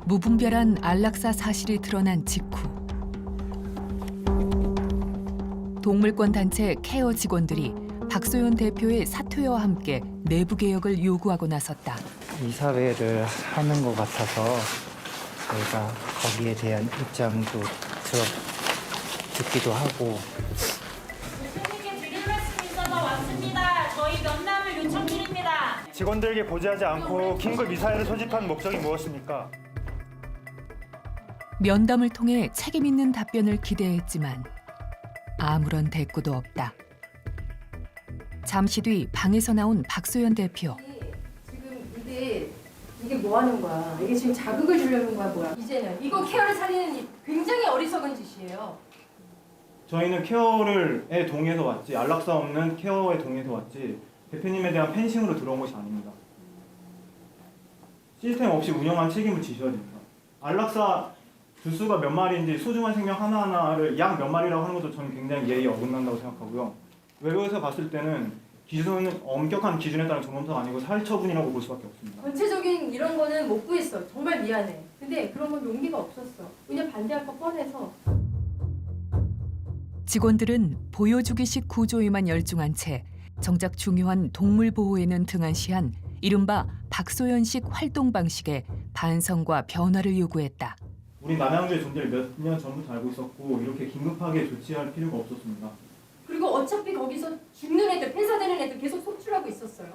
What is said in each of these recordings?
무분별한 안락사 사실이 드러난 직후 동물권 단체 케어 직원들이 박소연 대표의 사퇴와 함께 내부 개혁을 요구하고 나섰다. 이사회를 하는 것 같아서 저희가 거기에 대한 입장도 듣기도 하고. 선생님께 드릴 말씀이 있어서 왔습니다. 저희 면담을 요청드립니다. 직원들에게 고지하지 않고 긴급 이사회를 소집한 목적이 무엇입니까? 면담을 통해 책임 있는 답변을 기대했지만 아무런 대꾸도 없다. 잠시 뒤 방에서 나온 박소연 대표. 지금 이게 뭐 하는 거야? 이게 지금 자극을 주려는 거야 뭐야? 이제는 이거 케어를 살리는 굉장히 어리석은 짓이에요. 저희는 케어에 동의해서 왔지, 안락사 없는 케어에 동의해서 왔지 대표님에 대한 펜싱으로 들어온 것이 아닙니다. 시스템 없이 운영한 책임을 지셔야 됩니다. 안락사 주수가 몇 마리인지 소중한 생명 하나하나를 약 몇 마리라고 하는 것도 저는 굉장히 예의에 어긋난다고 생각하고요. 외부에서 봤을 때는 기준은 엄격한 기준에 따른 조범사가 아니고 살처분이라고 볼 수밖에 없습니다. 전체적인 이런 거는 못 구했어. 정말 미안해. 근데 그런 건 용기가 없었어. 그냥 반대할 거 뻔해서. 직원들은 보여주기식 구조에만 열중한 채 정작 중요한 동물 보호에는 등한시한 이른바 박소연식 활동 방식에 반성과 변화를 요구했다. 우리 남양주의 존재를 몇 년 전부터 알고 있었고 이렇게 긴급하게 조치할 필요가 없었습니다. 그리고 어차피 거기서 죽는 애들, 폐사되는 애들 계속 속출하고 있었어요.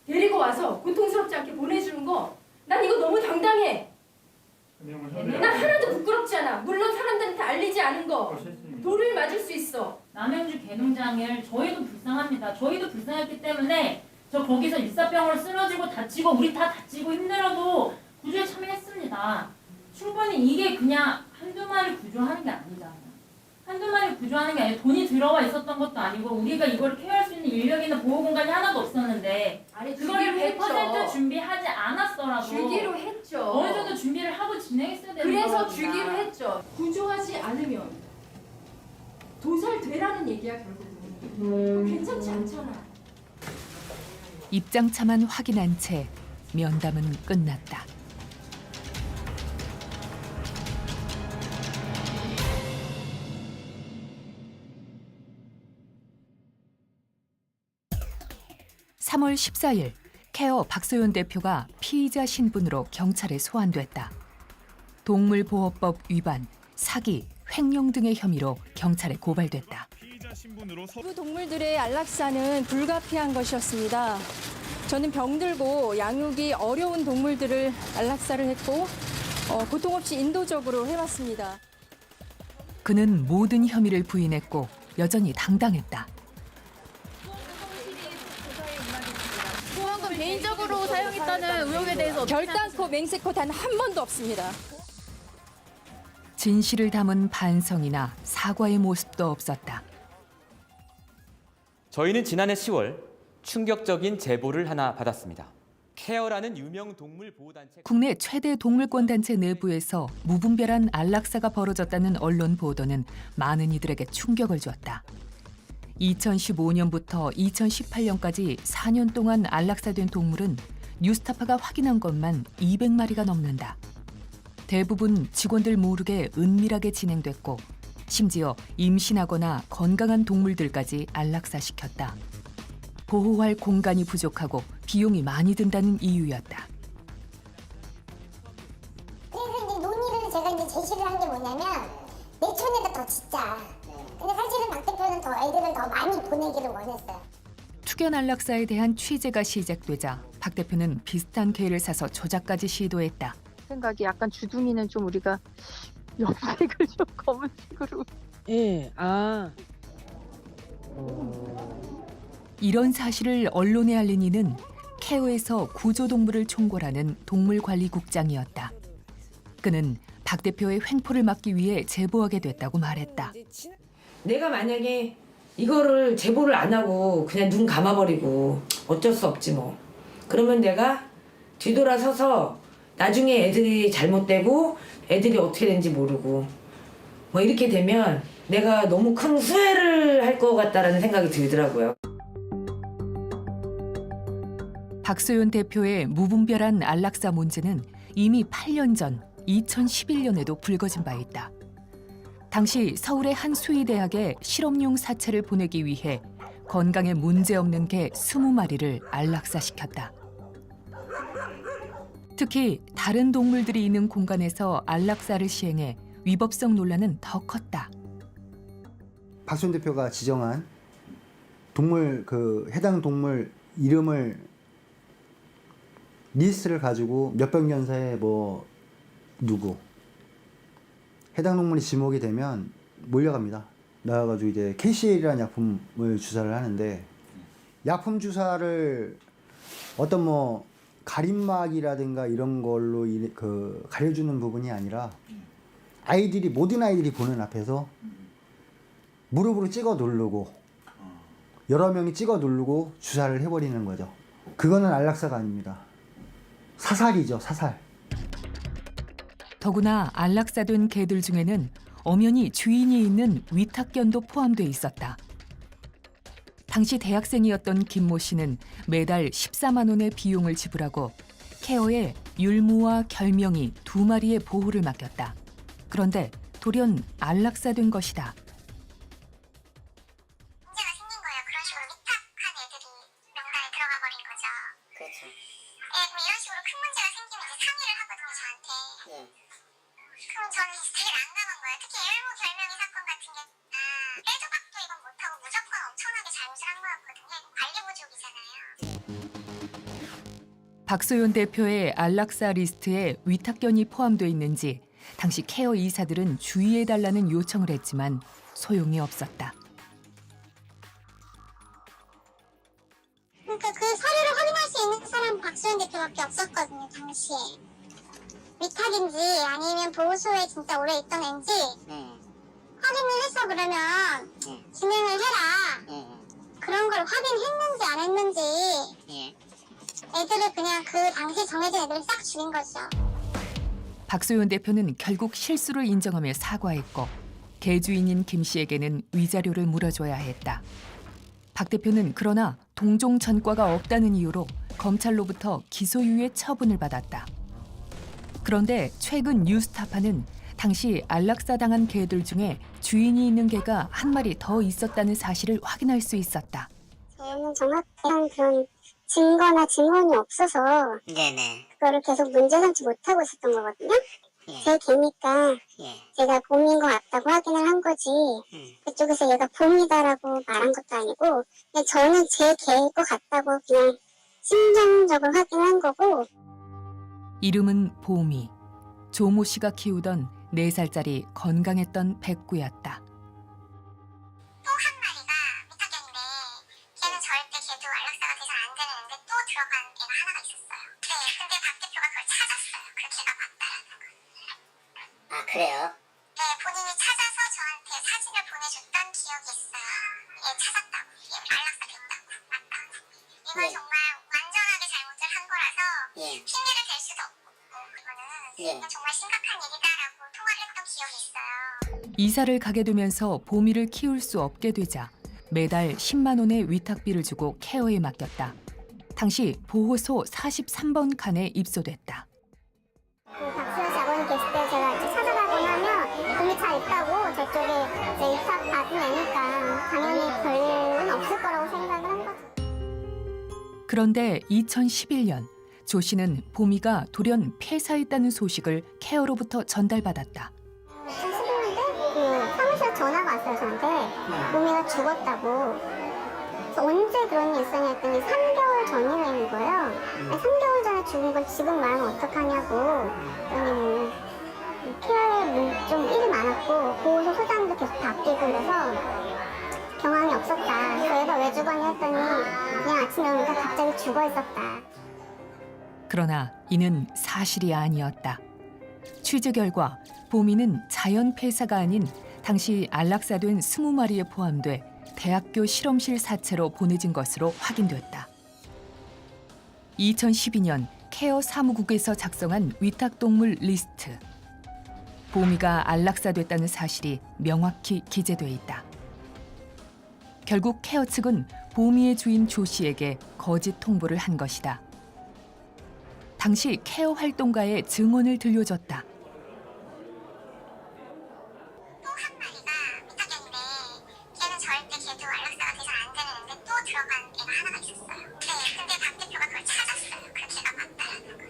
데리고 와서 고통스럽지 않게 보내주는 거, 난 이거 너무 당당해. 난 하나도 부끄럽지 않아. 물론 사람들한테 알리지 않은 거 돌을 맞을 수 있어. 남양주 개농장을 저희도 불쌍합니다. 저희도 불쌍했기 때문에 저 거기서 일사병으로 쓰러지고 다치고 우리 다 다치고 힘들어도 구조에 참여했습니다. 충분히 이게 그냥 한두 마리 구조하는 게 아니잖아요. 한두 마리 구조하는 게 아니고 돈이 들어와 있었던 것도 아니고 우리가 이걸 케어할 수 있는 인력이나 보호 공간이 하나도 없었는데 아니, 그걸 주기로 100% 했죠. 준비하지 않았더라도 주기로 했죠. 어느 정도 준비를 하고 진행했어야 되는 그래서 거거든요. 주기로 했죠. 구조하지 않으면 도살되라는 얘기야 결국은. 괜찮지 않잖아. 입장차만 확인한 채 면담은 끝났다. (3월 14일) 케어 박소연 대표가 피의자 신분으로 경찰에 소환됐다. 동물보호법 위반, 사기, 횡령 등의 혐의로 경찰에 고발됐다. 일부 동물들의 안락사는 불가피한 것이었습니다. 저는 병들고 양육이 어려운 동물들을 안락사를 했고 고통 없이 인도적으로 해왔습니다. 그는 모든 혐의를 부인했고 여전히 당당했다. 보험금 개인적으로 사용했다는 의혹에 대해서 결단코 맹세코 단 한 번도 없습니다. 진실을 담은 반성이나 사과의 모습도 없었다. 저희는 지난해 10월 충격적인 제보를 하나 받았습니다. 케어라는 유명 동물 보호단체 국내 최대 동물권 단체 내부에서 무분별한 안락사가 벌어졌다는 언론 보도는 많은 이들에게 충격을 줬다. 2015년부터 2018년까지 4년 동안 안락사된 동물은 뉴스타파가 확인한 것만 200마리가 넘는다. 대부분 직원들 모르게 은밀하게 진행됐고 심지어 임신하거나 건강한 동물들까지 안락사시켰다. 보호할 공간이 부족하고 비용이 많이 든다는 이유였다. 그래서 이제 논의를 제가 이제 제시를 한 게 뭐냐면 내천에다 더 짓자. 근데 사실은 박 대표는 더 애들을 더 많이 보내기를 원했어요. 투견 안락사에 대한 취재가 시작되자 박 대표는 비슷한 개를 사서 조작까지 시도했다. 생각이 약간 주둥이는 좀 우리가 염색을 좀 검은색으로. 예, 이런 사실을 언론에 알린 이는 케어에서 구조동물을 총괄하는 동물관리국장이었다. 그는 박 대표의 횡포를 막기 위해 제보하게 됐다고 말했다. 내가 만약에 이거를 제보를 안 하고 그냥 눈 감아버리고 어쩔 수 없지 뭐. 그러면 내가 뒤돌아서서 나중에 애들이 잘못되고 애들이 어떻게 되는지 모르고 뭐 이렇게 되면 내가 너무 큰 후회를 할 것 같다라는 생각이 들더라고요. 박소연 대표의 무분별한 안락사 문제는 이미 8년 전 2011년에도 불거진 바 있다. 당시 서울의 한 수의대학에 실험용 사체를 보내기 위해 건강에 문제없는 개 20마리를 안락사시켰다. 특히 다른 동물들이 있는 공간에서 안락사를 시행해 위법성 논란은 더 컸다. 박소연 대표가 지정한 동물 해당 동물 이름을 리스트를 가지고 몇백 년 사이에 누구 해당 동물이 지목이 되면 몰려갑니다. 나와가지고 이제 KCL이라는 약품을 주사를 하는데, 약품 주사를 어떤 가림막이라든가 이런 걸로 가려주는 부분이 아니라 모든 아이들이 보는 앞에서 무릎으로 찍어 누르고 여러 명이 찍어 누르고 주사를 해버리는 거죠. 그거는 안락사가 아닙니다. 사살이죠, 사살. 더구나 안락사된 개들 중에는 엄연히 주인이 있는 위탁견도 포함돼 있었다. 당시 대학생이었던 김모 씨는 매달 14만 원의 비용을 지불하고 케어에 율무와 결명이 2마리의 보호를 맡겼다. 그런데 돌연 안락사된 것이다. 문제가 생긴 거예요. 그런 식으로 위탁한 애들이 명단에 들어가 버린 거죠. 그렇죠. 예, 그럼 이런 식으로 큰 문제가 생기면 이제 상의를 하거든요, 저한테. 그럼 저는 되게 난감한 거예요. 특히 율무 결명이 사건 같은 게 빼도 박도 이건 못하고 무조건 엄청나게 잘못을 한 거였거든요. 이거 관리부족이잖아요. 박소연 대표의 안락사 리스트에 위탁견이 포함돼 있는지 당시 케어 이사들은 주의해달라는 요청을 했지만 소용이 없었다. 그러니까 그 서류를 확인할 수 있는 사람은 박소연 대표밖에 없었거든요, 당시에. 위탁인지 아니면 보호소에 진짜 오래 있던 애인지 확인을 해서 그러면 진행을 해라. 그런 걸 확인했는지 안 했는지 애들을 그냥 그 당시 정해진 애들을 싹 죽인 거죠. 박소연 대표는 결국 실수를 인정하며 사과했고 개주인인 김 씨에게는 위자료를 물어줘야 했다. 박 대표는 그러나 동종 전과가 없다는 이유로 검찰로부터 기소유예 처분을 받았다. 그런데 최근 뉴스타파는 당시 안락사 당한 개들 중에 주인이 있는 개가 한 마리 더 있었다는 사실을 확인할 수 있었다. 저는 정확한 그런 증거나 증언이 없어서 그거를 계속 문제 삼지 못하고 있었던 거거든요. 제 개니까 제가 봄인 것 같다고 확인을 한 거지 그쪽에서 얘가 봄이다라고 말한 것도 아니고 그냥 저는 제 개일 것 같다고 그냥 심정적으로 확인한 거고. 이름은 봄이. 조모 씨가 키우던 4살짜리 건강했던 백구였다. 또 한 마리가 위탁견인데 걔는 절대 걔도 안락사가 돼서 안 되는 애인데 또 들어간 애가 하나가 있었어요. 네, 근데 박 대표가 그걸 찾았어요. 그 걔가 맞다라는 걸. 아, 그래요? 네, 본인이 찾아서 저한테 사진을 보내줬던 기억이 있어요. 얘 찾았다고, 얘 안락사 됐다고, 맞다고. 이걸 정말 완전하게 잘못을 한 거라서 핑계를 댈 수도 없고 그거는 정말 심각한 일이다라고 통화를 했던 기억이 있어요. 이사를 가게 되면서 봄이를 키울 수 없게 되자 매달 10만 원의 위탁비를 주고 케어에 맡겼다. 당시 보호소 43번 칸에 입소됐다. 박수현 씨 아버님 계실 때 제가 이제 찾아가고 나면 봄이 잘 있다고 저쪽에 이제 입학 받은 애니까 당연히 별일은 없을 거라고 생각을 한 거죠. 그런데 2011년 조 씨는 봄이가 돌연 폐사했다는 소식을 케어로부터 전달받았다. 2011년에 그 사무실 전화가 왔어요 저한테. 봄이가 죽었다고. 그래서 언제 그런 일이 있었냐 했더니 3개월 전이라는 거예요. 3개월 전에 죽은 걸 지금 말하면 어떡하냐고. 그러니 케어에 좀 일이 많았고 보호소 소장도 계속 바뀌고 그래서 경황이 없었다. 그래서 얘가 왜 죽었냐 했더니 그냥 아침에 오니까 갑자기 죽어 있었다. 그러나 이는 사실이 아니었다. 취재 결과 봄이는 자연 폐사가 아닌 당시 안락사된 20마리에 포함돼 대학교 실험실 사체로 보내진 것으로 확인됐다. 2012년 케어 사무국에서 작성한 위탁동물 리스트. 봄이가 안락사됐다는 사실이 명확히 기재돼 있다. 결국 케어 측은 봄이의 주인 조 씨에게 거짓 통보를 한 것이다. 당시 케어 활동가의 증언을 들려줬다. 또 한 마리가 미타견인데 걔는 절대 걔도 안락사가 돼서 안 되는 애인데 또 들어간 애가 하나가 있었어요. 네, 근데 박 대표가 그걸 찾았어요. 그 걔가 맞다라는 걸.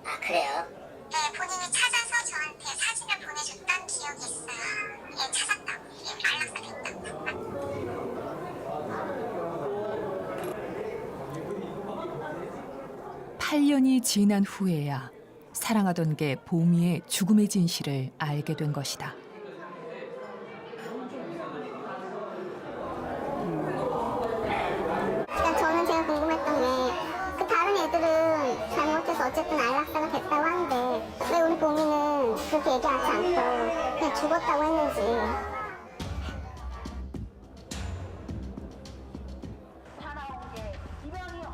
아, 그래요? 네, 본인이 찾아서 저한테 사진을 보내줬던 기억이 있어요. 얘 찾았다고, 얘 안락사 됐다고. 8년이 지난 후에야 사랑하던 개 보미의 죽음의 진실을 알게 된 것이다. 그러니까 저는 제가 궁금했던 게 그 다른 애들은 잘못해서 어쨌든 안락사가 됐다고 하는데 왜 우리 보미는 그렇게 얘기하지 않고 그냥 죽었다고 했는지.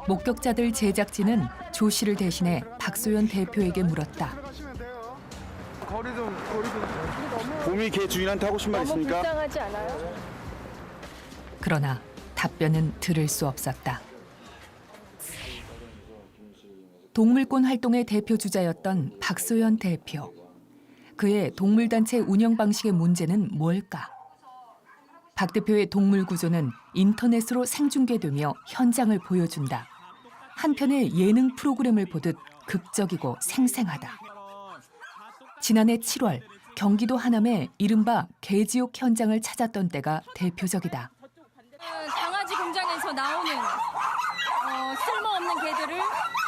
목격자들 제작진은 조 씨를 대신해 박소연 대표에게 물었다. 봄이 개 주인한테 하고 싶은 말 있습니까? 불쌍하지 않아요? 그러나 답변은 들을 수 없었다. 동물권 활동의 대표 주자였던 박소연 대표. 그의 동물단체 운영 방식의 문제는 뭘까? 박 대표의 동물 구조는 인터넷으로 생중계되며 현장을 보여준다. 한편의 예능 프로그램을 보듯 극적이고 생생하다. 지난해 7월 경기도 하남의 이른바 개지옥 현장을 찾았던 때가 대표적이다. 강아지 공장에서 나오는 쓸모없는 개들을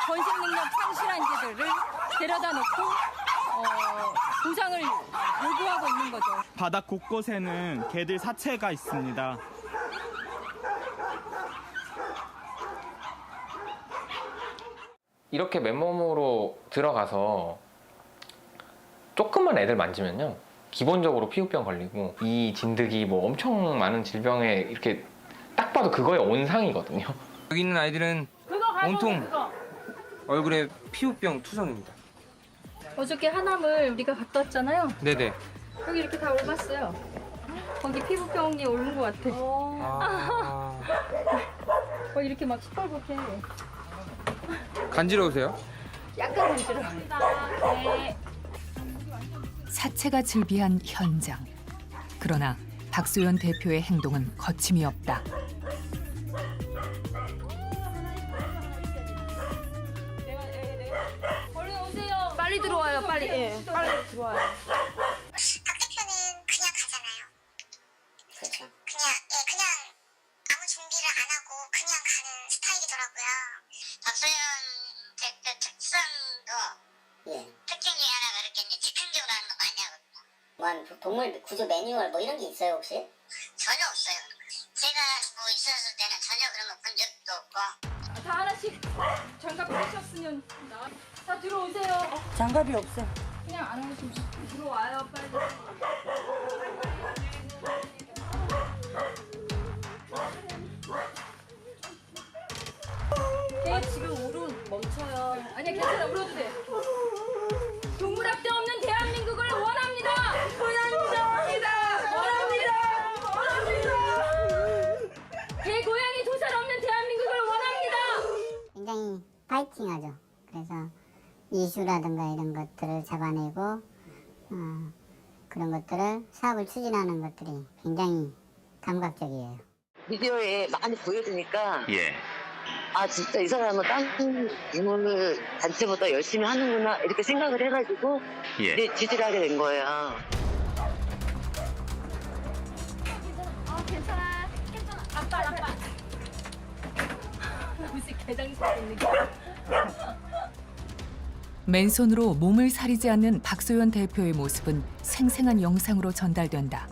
번식 능력 상실한 개들을 데려다 놓고 보상을 요구하고 있는 거죠. 바닥 곳곳에는 개들 사체가 있습니다. 이렇게 맨몸으로 들어가서 조금만 애들 만지면요, 기본적으로 피부병 걸리고 이 진드기 뭐 엄청 많은 질병에 이렇게 딱 봐도 그거의 온상이거든요. 여기 있는 아이들은 온통 얼굴에 피부병 투성입니다. 어저께 하남을 우리가 갔다 왔잖아요. 네네. 여기 이렇게 다 옮았어요. 거기 피부병이 오른 것 같아. 이렇게 막 시뻘겋게. 간지러우세요? 약간 간지러워. 네. 사체가 즐비한 현장. 그러나 박소연 대표의 행동은 거침이 없다. 얼른 오세요. 빨리 들어와요. 빨리. 빨리 들어와요. 박 대표는 그냥 가잖아요. 그렇죠. 그냥 아무 준비를 안 하고 그냥 가는 스타일이더라고요. 박소연 대표 특성도 특징 중에 하나가 이렇게 이제 즉흥적으로 하는 거 많이 하거든요. 뭐 동물 구조 매뉴얼 뭐 이런 게 있어요 혹시? 전혀 없어요. 제가 뭐 있었을 때는 전혀 그런 거 본 적도 없고. 다 하나씩 장갑 빼셨으면 다 들어오세요. 장갑이 없어요. 그냥 안 하시면 들어와요 빨리. 걔 지금 울음 멈춰요. 아니야 괜찮아 울어도 돼. 동물학대 없는 대한민국을 원합니다. 개 고양이 도살 없는 대한민국을 원합니다. 굉장히 파이팅하죠. 그래서 이슈라든가 이런 것들을 잡아내고 그런 것들을 사업을 추진하는 것들이 굉장히 감각적이에요. 비디오에 많이 보여주니까 예. 아 진짜 이 사람은 다른 인물 단체보다 열심히 하는구나 이렇게 생각을 해가지고 예. 이제 지지를 하게 된 거예요. 괜찮아. 아빠. 무슨 개장 있는 게. 맨손으로 몸을 사리지 않는 박소연 대표의 모습은 생생한 영상으로 전달된다.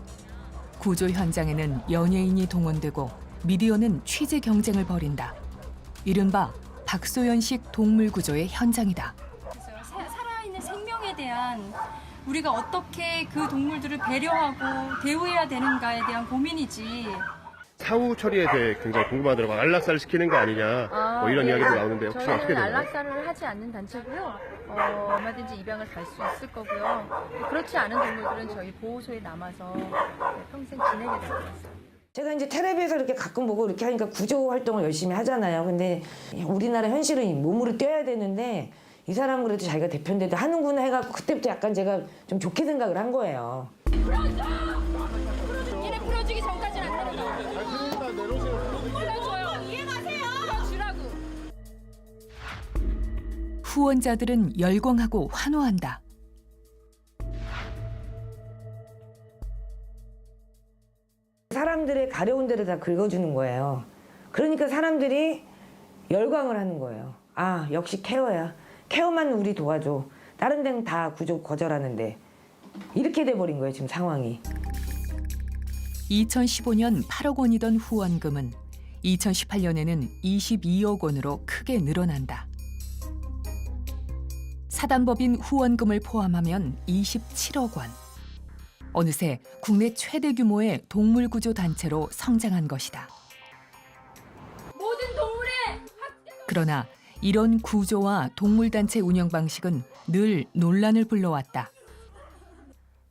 구조 현장에는 연예인이 동원되고 미디어는 취재 경쟁을 벌인다. 이른바 박소연식 동물 구조의 현장이다. 살아있는 생명에 대한 우리가 어떻게 그 동물들을 배려하고 대우해야 되는가에 대한 고민이지. 사후 처리에 대해 굉장히 궁금하더라고요. 안락사를 시키는 거 아니냐 뭐 이런 이야기도 나오는데 혹시 어떻게 저희는 되나요? 안락사를 하지 않는 단체고요. 얼마든지 입양을 갈 수 있을 거고요. 그렇지 않은 동물들은 저희 보호소에 남아서 평생 지내게 될 것 같습니다. 제가 이제 텔레비에서 이렇게 가끔 보고 이렇게 하니까 구조 활동을 열심히 하잖아요. 근데 우리나라 현실은 몸으로 뛰어야 되는데 이 사람은 그래도 자기가 대표인데도 하는구나 해갖고 그때부터 약간 제가 좀 좋게 생각을 한 거예요. 얘네 풀어주기 전까지는 안 되는 거. 풀어줘요. 이해가세요. 풀어주라고. 후원자들은 열광하고 환호한다. 사람들의 가려운 데를 다 긁어주는 거예요. 그러니까 사람들이 열광을 하는 거예요. 아, 역시 케어야. 케어만 우리 도와줘. 다른 데는 다 구조 거절하는데. 이렇게 돼버린 거예요, 지금 상황이. 2015년 8억 원이던 후원금은 2018년에는 22억 원으로 크게 늘어난다. 사단법인 후원금을 포함하면 27억 원. 어느새 국내 최대 규모의 동물구조 단체로 성장한 것이다. 모든 동물의 그러나 이런 구조와 동물단체 운영 방식은 늘 논란을 불러왔다.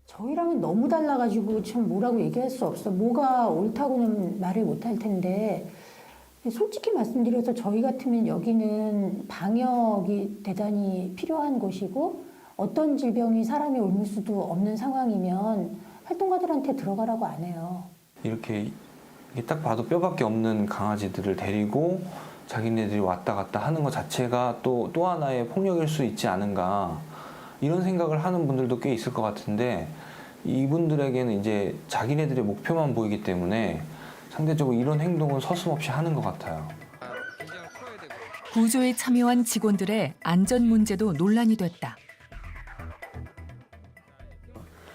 저희랑은 너무 달라가지고 참 뭐라고 얘기할 수 없어. 뭐가 옳다고는 말을 못할 텐데 솔직히 말씀드려서 저희 같으면 여기는 방역이 대단히 필요한 곳이고 어떤 질병이 사람이 옮을 수도 없는 상황이면 활동가들한테 들어가라고 안 해요. 이렇게 딱 봐도 뼈밖에 없는 강아지들을 데리고 자기네들이 왔다 갔다 하는 것 자체가 또 하나의 폭력일 수 있지 않은가 이런 생각을 하는 분들도 꽤 있을 것 같은데 이분들에게는 이제 자기네들의 목표만 보이기 때문에 상대적으로 이런 행동은 서슴없이 하는 것 같아요. 구조에 참여한 직원들의 안전 문제도 논란이 됐다.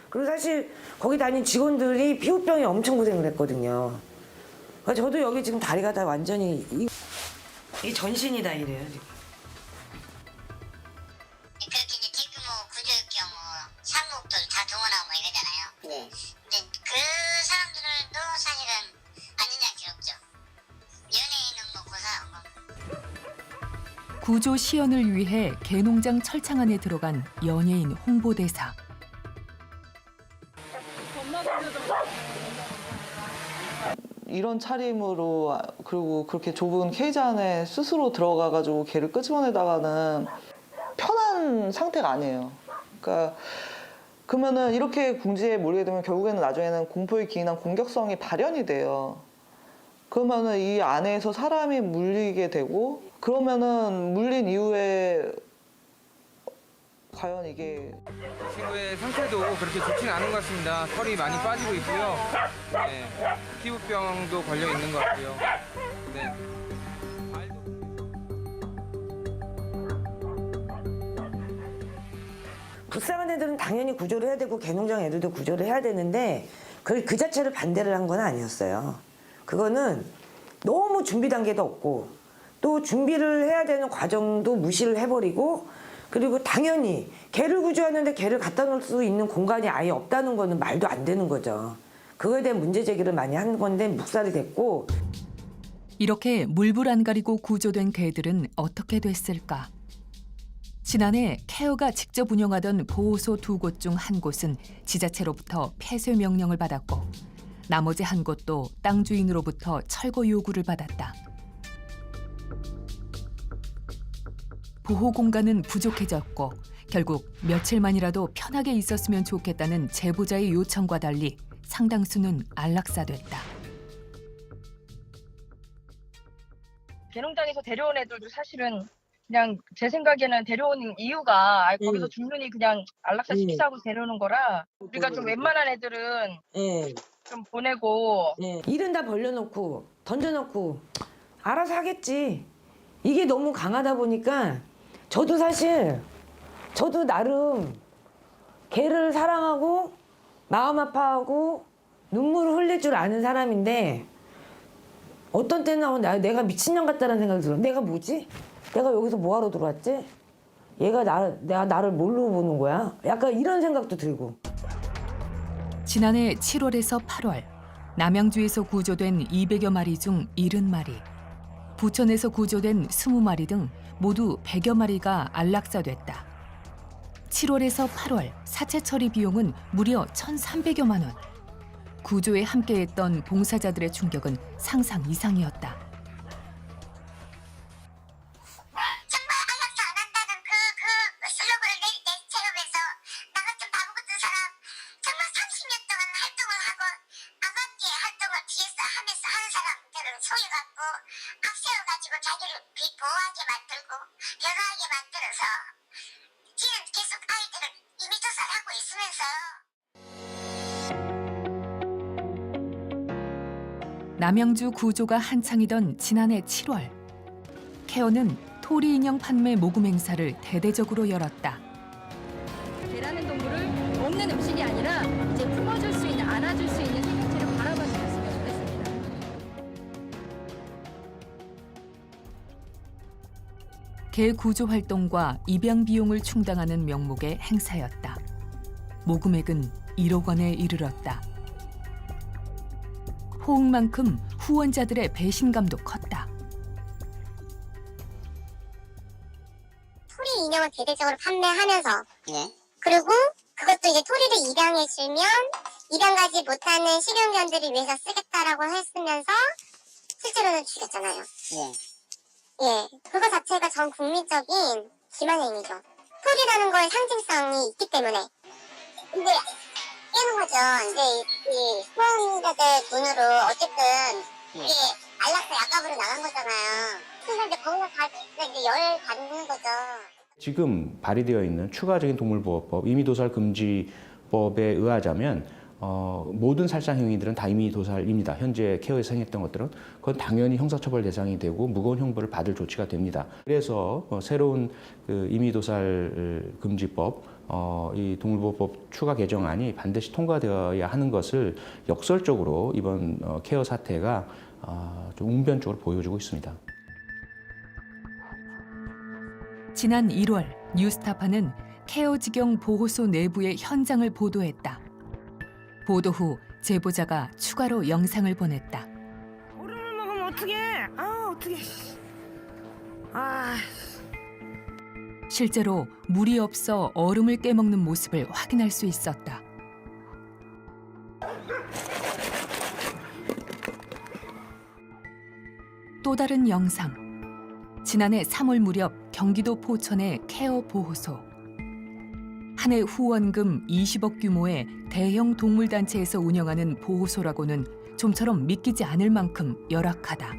그리고 사실 거기 다닌 직원들이 피부병이 엄청 고생을 했거든요. 그러니까 저도 여기 지금 다리가 다 완전히 이 전신이 다 이래요. 지금. 그렇게 이제 대규모 구조의 경우 산목들 다 동원하고 뭐 이러잖아요. 네. 근데 그 사람들도 사실은 안전장치가 없죠. 연예인은 뭐 고사. 구조 시연을 위해 개농장 철창 안에 들어간 연예인 홍보대사. 이런 차림으로 그리고 그렇게 좁은 케이지 안에 스스로 들어가가지고 개를 끄집어내다가는 편한 상태가 아니에요. 그러니까 그러면은 이렇게 궁지에 몰리게 되면 결국에는 나중에는 공포에 기인한 공격성이 발현이 돼요. 그러면은 이 안에서 사람이 물리게 되고 그러면은 물린 이후에 과연 이게 친구의 상태도 그렇게 좋지는 않은 것 같습니다. 털이 많이 빠지고 있고요. 네, 피부병도 걸려 있는 것 같고요. 네. 불쌍한 애들은 당연히 구조를 해야 되고 개농장 애들도 구조를 해야 되는데 그 자체를 반대를 한 건 아니었어요. 그거는 너무 준비 단계도 없고 또 준비를 해야 되는 과정도 무시를 해버리고 그리고 당연히 개를 구조하는데 개를 갖다 놓을 수 있는 공간이 아예 없다는 거는 말도 안 되는 거죠. 그거에 대한 문제 제기를 많이 한 건데 묵살이 됐고. 이렇게 물불 안 가리고 구조된 개들은 어떻게 됐을까? 지난해 케어가 직접 운영하던 보호소 2곳 중 한 곳은 지자체로부터 폐쇄 명령을 받았고 나머지 한 곳도 땅 주인으로부터 철거 요구를 받았다. 보호 공간은 부족해졌고 결국 며칠만이라도 편하게 있었으면 좋겠다는 제보자의 요청과 달리 상당수는 안락사됐다. 개농장에서 데려온 애들도 사실은 그냥 제 생각에는 데려온 이유가 거기서 죽느니 그냥 안락사 시키자고 데려오는 거라 우리가 좀 웬만한 애들은 좀 보내고 일은 다 벌려놓고 던져놓고 알아서 하겠지. 이게 너무 강하다 보니까 저도 나름 개를 사랑하고 마음 아파하고 눈물을 흘릴 줄 아는 사람인데 어떤 때는 내가 미친년 같다는 생각이 들어. 내가 뭐지? 내가 여기서 뭐하러 들어왔지? 얘가 나를 뭘로 보는 거야? 약간 이런 생각도 들고. 지난해 7월에서 8월 남양주에서 구조된 200여 마리 중 70마리, 부천에서 구조된 20마리 등 모두 100여 마리가 안락사됐다. 7월에서 8월 사체 처리 비용은 무려 1,300여만 원. 구조에 함께했던 봉사자들의 충격은 상상 이상이었다. 남양주 구조가 한창이던 지난해 7월, 케어는 토리 인형 판매 모금 행사를 대대적으로 열었다. 개라는 동물을 먹는 음식이 아니라 이제 품어줄 수 있는, 안아줄 수 있는 생명체를 바라봐 주셨으면 좋겠습니다. 개 구조 활동과 입양 비용을 충당하는 명목의 행사였다. 모금액은 1억 원에 이르렀다. 호응만큼 후원자들의 배신감도 컸다. 토리 인형을 대대적으로 판매하면서 그리고 그것도 이제 토리를 입양해주면 입양 가지 못하는 실용견들을 위해서 쓰겠다라고 했으면서 실제로는 죽였잖아요. 예, 그거 자체가 전 국민적인 기만행위죠. 토리라는 거에 상징성이 있기 때문에. 근데 깨는 거죠. 이제 이 후원자들 돈으로 어쨌든 이게 안락사 약값으로 나간 거잖아요. 그래서 이제 거기서 다 이제 열 받는 거죠. 지금 발의되어 있는 추가적인 동물보호법, 임의도살금지법에 의하자면 모든 살상 행위들은 다 임의도살입니다. 현재 케어에서 행했던 것들은 그건 당연히 형사처벌 대상이 되고 무거운 형벌을 받을 조치가 됩니다. 그래서 새로운 그 임의도살금지법, 이 동물보호법 추가 개정안이 반드시 통과되어야 하는 것을 역설적으로 이번 케어 사태가 좀 웅변적으로 보여주고 있습니다. 지난 1월 뉴스타파는 케어 직영 보호소 내부의 현장을 보도했다. 보도 후 제보자가 추가로 영상을 보냈다. 얼음을 먹으면 어떡해? 아, 어떡해. 아. 실제로 물이 없어 얼음을 깨먹는 모습을 확인할 수 있었다. 또 다른 영상. 지난해 3월 무렵 경기도 포천의 케어 보호소. 한 해 후원금 20억 규모의 대형 동물단체에서 운영하는 보호소라고는 좀처럼 믿기지 않을 만큼 열악하다.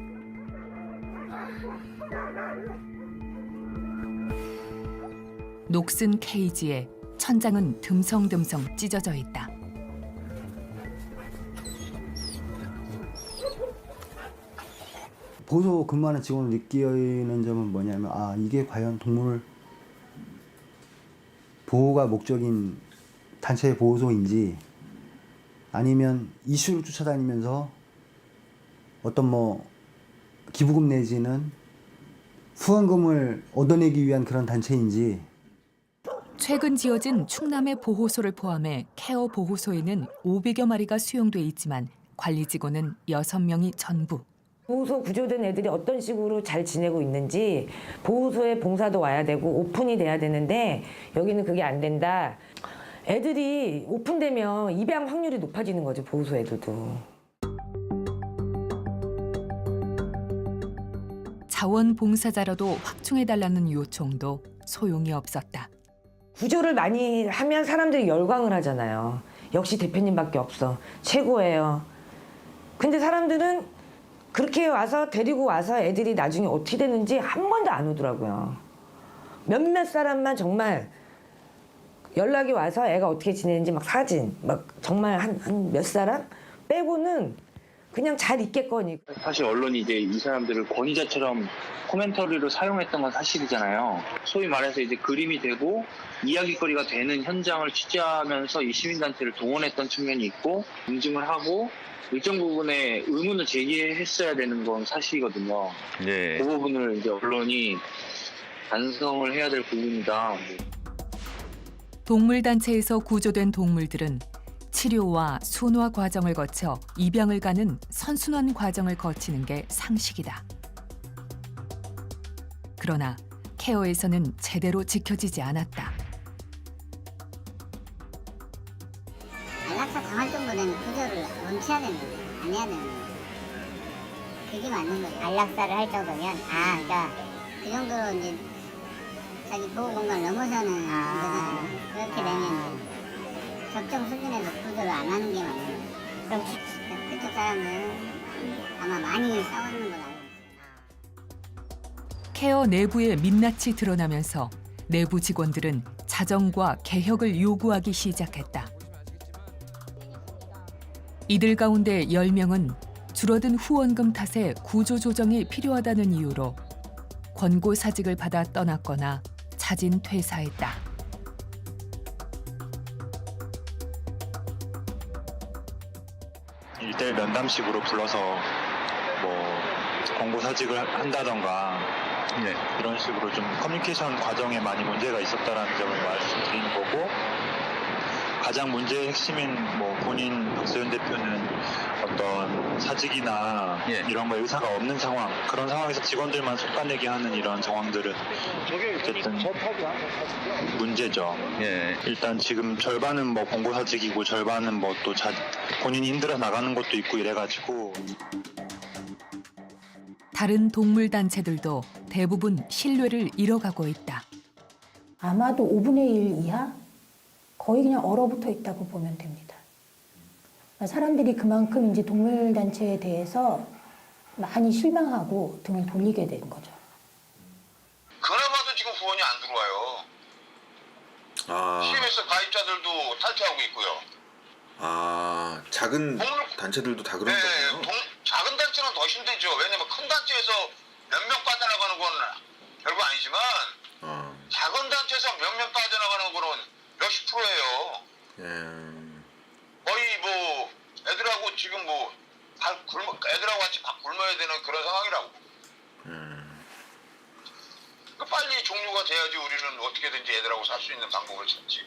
녹슨 케이지에 천장은 듬성듬성 찢어져 있다. 보호소 근무하는 직원을 느끼는 점은 뭐냐면 이게 과연 동물 보호가 목적인 단체의 보호소인지 아니면 이슈를 쫓아다니면서 어떤 기부금 내지는 후원금을 얻어내기 위한 그런 단체인지. 최근 지어진 충남의 보호소를 포함해 케어 보호소에는 500여 마리가 수용돼 있지만 관리 직원은 6명이 전부. 보호소 구조된 애들이 어떤 식으로 잘 지내고 있는지 보호소에 봉사도 와야 되고 오픈이 돼야 되는데 여기는 그게 안 된다. 애들이 오픈되면 입양 확률이 높아지는 거죠, 보호소 애들도. 자원봉사자라도 확충해달라는 요청도 소용이 없었다. 구조를 많이 하면 사람들이 열광을 하잖아요. 역시 대표님밖에 없어. 최고예요. 근데 사람들은 그렇게 와서 데리고 와서 애들이 나중에 어떻게 되는지 한 번도 안 오더라고요. 몇몇 사람만 정말 연락이 와서 애가 어떻게 지내는지 막 사진, 막 정말 한 몇 사람 빼고는 그냥 잘 있겠거니. 사실 언론이 이제 이 사람들을 권위자처럼 코멘터리로 사용했던 건 사실이잖아요. 소위 말해서 이제 그림이 되고 이야기거리가 되는 현장을 취재하면서 이 시민단체를 동원했던 측면이 있고 검증을 하고 일정 부분에 의문을 제기했어야 되는 건 사실이거든요. 그 부분을 이제 언론이 반성을 해야 될 부분이다. 동물단체에서 구조된 동물들은 치료와 순화 과정을 거쳐 입양을 가는 선순환 과정을 거치는 게 상식이다. 그러나 케어에서는 제대로 지켜지지 않았다. 안락사 당할 정도는 구조를 원칙 하면은 그게 맞는 거죠. 안락사를 할 정도면 그러니까 그 정도로 이제 자기 보호 공간을 넘어서는 문제잖아요. 그렇게 되면 적정 수준에서 구조를 안 하는 게 맞는 거죠. 그럼 그쪽 사람은 아마 많이 싸우는 건 아니에요. 케어 내부의 민낯이 드러나면서 내부 직원들은 자정과 개혁을 요구하기 시작했다. 이들 가운데 10명은 줄어든 후원금 탓에 구조조정이 필요하다는 이유로 권고사직을 받아 떠났거나 자진 퇴사했다. 일대일 면담식으로 불러서 뭐 권고사직을 한다던가 이런 식으로 좀 커뮤니케이션 과정에 많이 문제가 있었다라는 점을 말씀드리는 거고, 가장 문제의 핵심인 뭐 본인 박소연 대표는 어떤 사직이나 이런 거에 의사가 없는 상황, 그런 상황에서 직원들만 속아내게 하는 이런 정황들은 어쨌든 문제죠. 일단 지금 절반은 뭐 권고사직이고 절반은 뭐 또 본인이 힘들어 나가는 것도 있고 이래가지고. 다른 동물단체들도 대부분 신뢰를 잃어가고 있다. 아마도 5분의 1 이하? 거의 그냥 얼어붙어 있다고 보면 됩니다. 사람들이 그만큼 이제 동물단체에 대해서 많이 실망하고 등을 돌리게 된 거죠. 그나마도 지금 후원이 안 들어와요. CMS 가입자들도 탈퇴하고 있고요. 작은 단체들도 다 그런 거예요? 작은 단체는 더 힘들죠. 왜냐면 큰 단체에서 몇 명 빠져나가는 건 별거 아니지만 작은 단체에서 몇 명 빠져나가는 거는 몇십 프로예요. 거의 뭐 애들하고 지금 뭐 애들하고 같이 굶어야 되는 그런 상황이라고. 빨리 종료가 돼야지 우리는 어떻게든지 애들하고 살 수 있는 방법을 찾지.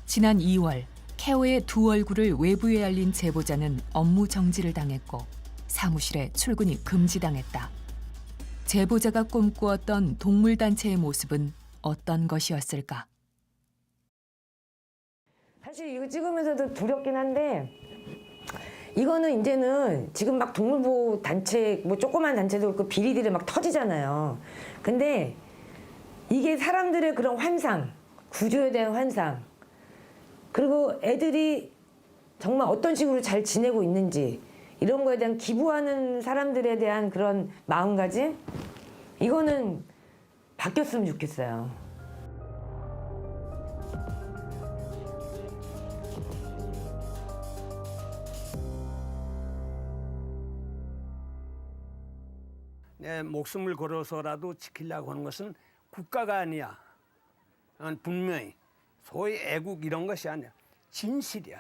지난 2월 케어의 두 얼굴을 외부에 알린 제보자는 업무 정지를 당했고 사무실에 출근이 금지당했다. 제보자가 꿈꾸었던 동물단체의 모습은 어떤 것이었을까? 사실 이거 찍으면서도 두렵긴 한데, 이거는 이제는 지금 막 동물보호 단체, 뭐 조그만 단체도 그렇고 비리들이 막 터지잖아요. 근데 이게 사람들의 그런 환상, 구조에 대한 환상, 그리고 애들이 정말 어떤 식으로 잘 지내고 있는지 이런 거에 대한 기부하는 사람들에 대한 그런 마음가짐, 이거는 바뀌었으면 좋겠어요. 내 목숨을 걸어서라도 지키려고 하는 것은 국가가 아니야. 분명히 소위 애국 이런 것이 아니야. 진실이야.